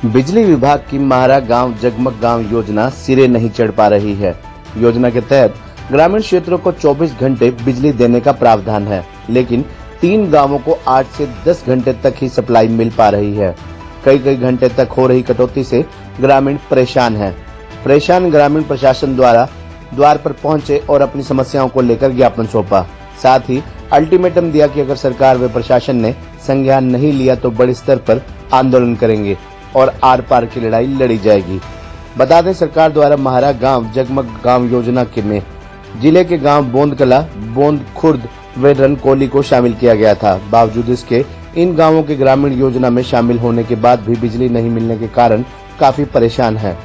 बिजली विभाग की महारा गांव जगमग गांव योजना सिरे नहीं चढ़ पा रही है। योजना के तहत ग्रामीण क्षेत्रों को 24 घंटे बिजली देने का प्रावधान है, लेकिन 3 गांवों को 8 से 10 घंटे तक ही सप्लाई मिल पा रही है। कई घंटे तक हो रही कटौती से ग्रामीण परेशान है। परेशान ग्रामीण प्रशासन द्वार पर पहुंचे और अपनी समस्याओं को लेकर ज्ञापन सौंपा। साथ ही अल्टीमेटम दिया कि अगर सरकार व प्रशासन ने संज्ञान नहीं लिया तो बड़े स्तर पर आंदोलन करेंगे और आर पार की लड़ाई लड़ी जाएगी। बता दें, सरकार द्वारा महारा गांव जगमग गांव योजना में जिले के गांव बोंदकला, बोंद खुर्द व रनकोली को शामिल किया गया था। बावजूद इसके इन गांवों के ग्रामीण योजना में शामिल होने के बाद भी बिजली नहीं मिलने के कारण काफी परेशान है।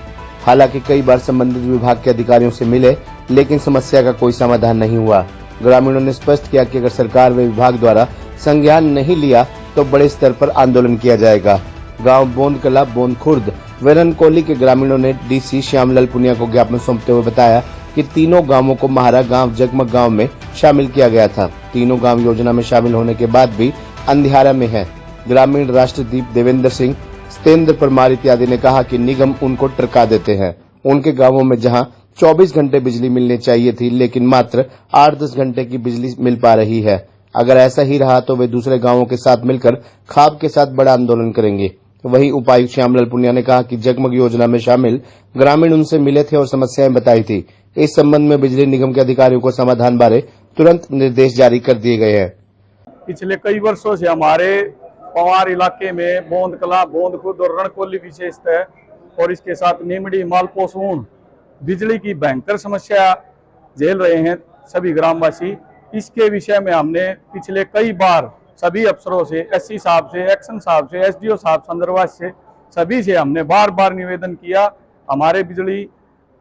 हालांकि कई बार संबंधित विभाग के अधिकारियों से मिले, लेकिन समस्या का कोई समाधान नहीं हुआ। ग्रामीणों ने स्पष्ट किया कि अगर सरकार व विभाग द्वारा संज्ञान नहीं लिया तो बड़े स्तर पर आंदोलन किया जाएगा। गांव बोंदकला, बोंद खुर्द व रनकोली के ग्रामीणों ने डीसी श्यामलाल पुनिया को ज्ञापन सौंपते हुए बताया कि तीनों गांवों को महारा गांव जगमग गांव में शामिल किया गया था। तीनों गांव योजना में शामिल होने के बाद भी अंधियारा में है। ग्रामीण राष्ट्रदीप देवेंद्र सिंह, सतेंद्र परमार इत्यादि ने कहा कि निगम उनको टरका देते हैं। उनके गांवों में जहां 24 घंटे बिजली मिलनी चाहिए थी, लेकिन मात्र 8-10 घंटे की बिजली मिल पा रही है। अगर ऐसा ही रहा तो वे दूसरे गांवों के साथ मिलकर खाब के साथ बड़ा आंदोलन करेंगे। वहीं उपायुक्त श्यामलाल पुनिया ने कहा कि जगमग योजना में शामिल ग्रामीण उनसे मिले थे और समस्याएं बताई थी। इस संबंध में बिजली निगम के अधिकारियों को समाधान बारे तुरंत निर्देश जारी कर दिए गए हैं। पिछले कई वर्षों से हमारे पवार इलाके में बोंदकला, बोंद खुर्द और रणकोली विशेषत है और इसके साथ नीमड़ी, मालपोसून बिजली की भयंकर समस्या झेल रहे हैं सभी ग्रामवासी। इसके विषय में हमने पिछले कई बार सभी अफसरों से, एससी साहब से, एक्शन साहब से, एसडीओ साहब, संदरवास से, सभी से हमने बार निवेदन किया। हमारे बिजली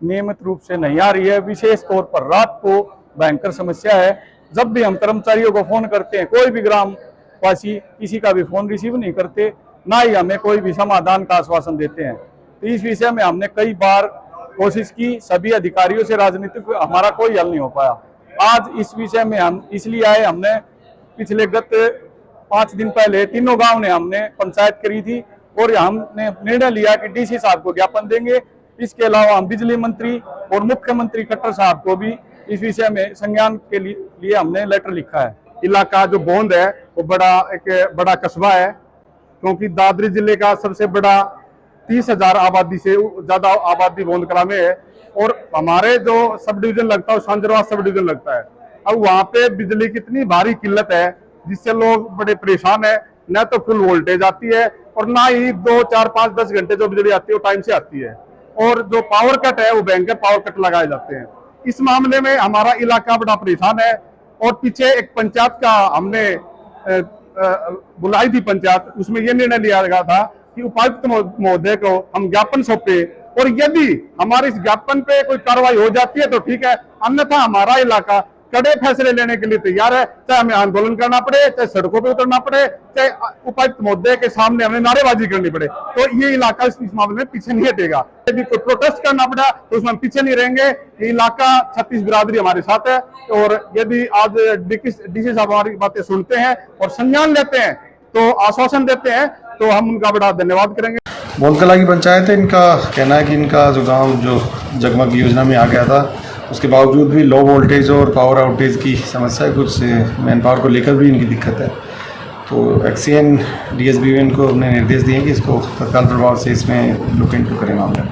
नियमित रूप से नहीं आ रही है। विशेष तौर पर रात को भयंकर समस्या है। जब भी हम कर्मचारियों को फोन करते हैं, कोई भी ग्रामवासी किसी का भी फोन रिसीव नहीं करते, ना ही हमें कोई भी समाधान का आश्वासन देते हैं। तो इस विषय में हमने कई बार कोशिश की, सभी अधिकारियों से राजनीतिक हमारा कोई हल नहीं हो पाया। आज इस विषय में हम इसलिए आए, हमने पिछले गत 5 दिन पहले तीनों गांव ने हमने पंचायत करी थी और हमने निर्णय लिया कि डीसी साहब को ज्ञापन देंगे। इसके अलावा हम बिजली मंत्री और मुख्यमंत्री खट्टर साहब को भी इस विषय में संज्ञान के लिए हमने लेटर लिखा है। इलाका जो बोंद है वो एक बड़ा कस्बा है, क्योंकि दादरी जिले का सबसे बड़ा 30,000 आबादी से ज्यादा आबादी बोंदकला में है और हमारे जो सब डिवीजन लगता है सांजरवा सब डिवीजन लगता है। अब वहाँ पे बिजली की इतनी भारी किल्लत है जिससे लोग बड़े परेशान है। न तो फुल वोल्टेज आती है और ना ही 2, 4, 5, 10 घंटे जो बिजली आती है वो टाइम से आती है और जो पावर कट है वो भयंकर पावर कट लगाए जाते हैं। इस मामले में हमारा इलाका बड़ा परेशान है और पीछे एक पंचायत का हमने बुलाई थी पंचायत, उसमें यह निर्णय लिया गया था कि उपायुक्त महोदय को हम ज्ञापन सौंपे और यदि हमारे इस ज्ञापन पे कोई कार्रवाई हो जाती है तो ठीक है, अन्यथा हमारा इलाका कड़े फैसले लेने के लिए तैयार है। चाहे हमें आंदोलन करना पड़े, चाहे सड़कों पे उतरना पड़े, चाहे उपायुक्त महोदय के सामने हमें नारेबाजी करनी पड़े, तो ये इलाका इस मामले में पीछे नहीं हटेगा। यदि कोई प्रोटेस्ट करना पड़ा तो उसमें हम पीछे नहीं रहेंगे। ये इलाका 36 बिरादरी हमारे साथ है और यदि आज डीसी साहब हमारी बातें सुनते हैं और संज्ञान लेते हैं तो आश्वासन देते हैं तो हम उनका बड़ा धन्यवाद करेंगे। बोंदकला की पंचायत है, इनका कहना है कि इनका जो गांव जो जगमग योजना में आ गया था उसके बावजूद भी लो वोल्टेज और पावर आउटेज की समस्या है, कुछ मैन पावर को लेकर भी इनकी दिक्कत है। तो एक्सीएन डीएसबी इनको हमने निर्देश दिए कि इसको तत्काल प्रभाव से इसमें लुक इनटू करें मामला।